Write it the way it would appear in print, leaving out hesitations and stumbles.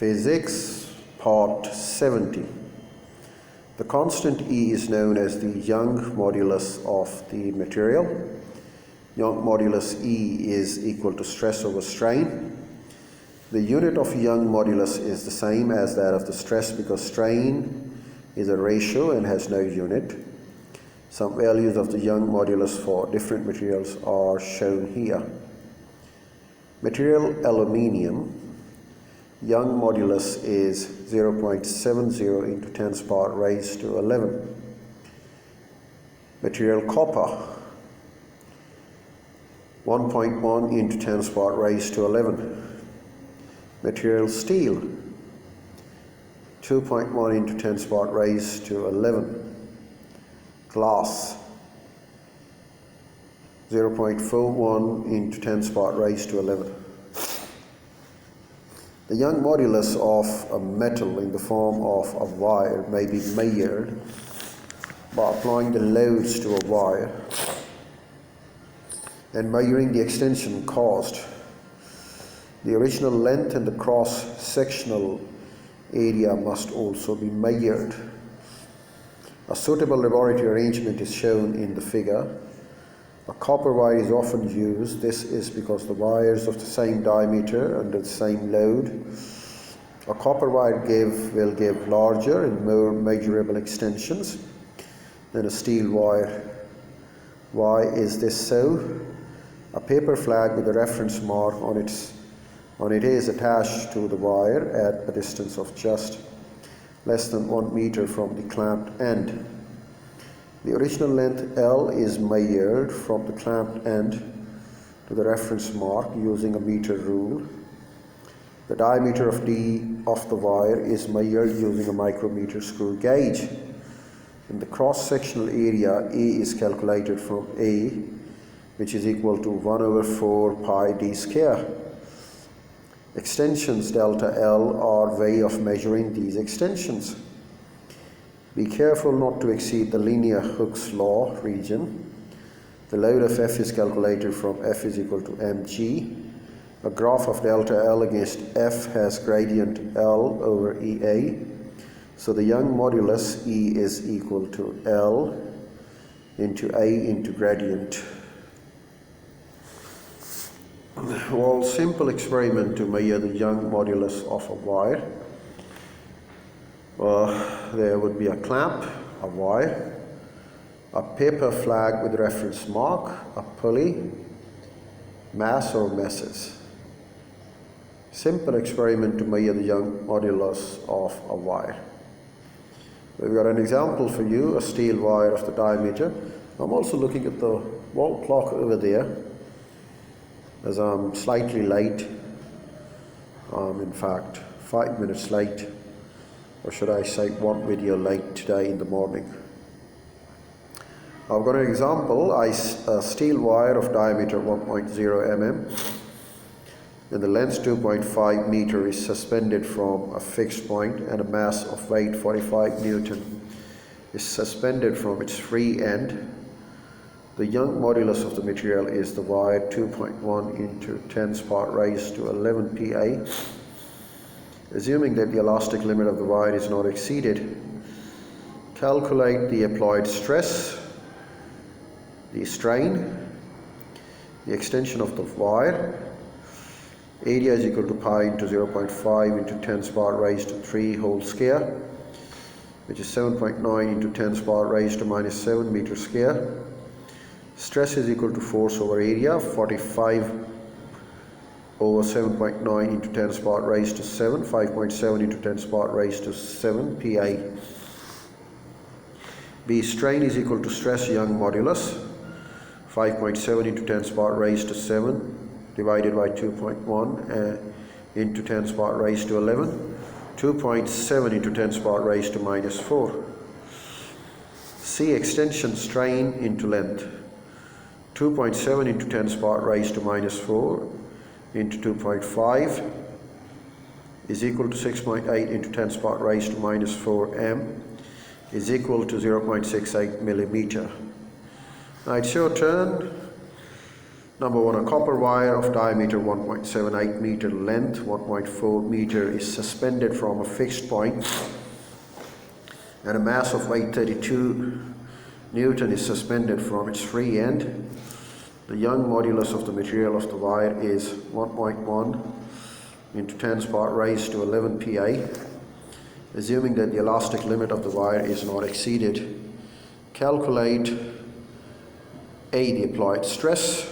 Physics, Part 70. The constant E is known as the Young modulus of the material. Young modulus E is equal to stress over strain. The unit of Young modulus is the same as that of the stress because strain is a ratio and has no unit. Some values of the Young modulus for different materials are shown here. Material aluminium, Young modulus is 0.70 into 10 power raised to 11. Material copper, 1.1 into 10 power raised to 11. Material steel, 2.1 into 10 power raised to 11. Glass, 0.41 into 10 power raised to 11. The Young modulus of a metal in the form of a wire may be measured by applying the loads to a wire and measuring the extension caused. The original length and the cross-sectional area must also be measured. A suitable laboratory arrangement is shown in the figure. A copper wire is often used. This is because the wires of the same diameter under the same load. A copper wire will give larger and more measurable extensions than a steel wire. Why is this so? A paper flag with a reference mark on it is attached to the wire at a distance of just less than 1 meter from the clamped end. The original length L is measured from the clamped end to the reference mark using a meter rule. The diameter of D of the wire is measured using a micrometer screw gauge. And the cross-sectional area A is calculated from A, which is equal to 1/4 pi d square. Extensions delta L are way of measuring these extensions. Be careful not to exceed the linear Hooke's law region. The load of F is calculated from F is equal to mg. A graph of delta L against F has gradient L over EA. So the Young modulus E is equal to L into A into gradient. Well, simple experiment to measure the Young modulus of a wire. There would be a clamp, a wire, a paper flag with reference mark, a pulley, mass or masses. Simple experiment to measure the Young modulus of a wire. We've got an example for you, a steel wire of the diameter. I'm also looking at the wall clock over there as I'm slightly late. In fact, 5 minutes late. Or should I say 1 video late today in the morning. I've got an example, a steel wire of diameter 1.0 mm and the length 2.5 meter is suspended from a fixed point and a mass of weight 45 Newton is suspended from its free end. The Young modulus of the material is the wire 2.1 into 10 power raised to 11 Pa. Assuming that the elastic limit of the wire is not exceeded, calculate the applied stress, the strain, the extension of the wire. Area is equal to pi into 0.5 into 10 power raised to 3 whole square, which is 7.9 into 10 power raised to minus 7 meter square. Stress is equal to force over area, 45 over 7.9 into 10 power raised to 7, 5.7 into 10 power raised to 7 Pa. B, strain is equal to stress Young modulus, 5.7 into 10 power raised to 7 divided by 2.1 into 10 power raised to 11, 2.7 into 10 power raised to minus 4. C, extension strain into length, 2.7 into 10 power raised to minus 4 into 2.5 is equal to 6.8 into 10 power raised to minus 4 m is equal to 0.68 millimeter. Now it's your turn Number 1, a copper wire of diameter 1.78 meter, length 1.4 meter is suspended from a fixed point and a mass of weight 32 Newton is suspended from its free end. The Young modulus of the material of the wire is 1.1 into 10 power raised to 11 PA. Assuming that the elastic limit of the wire is not exceeded, calculate A, the applied stress,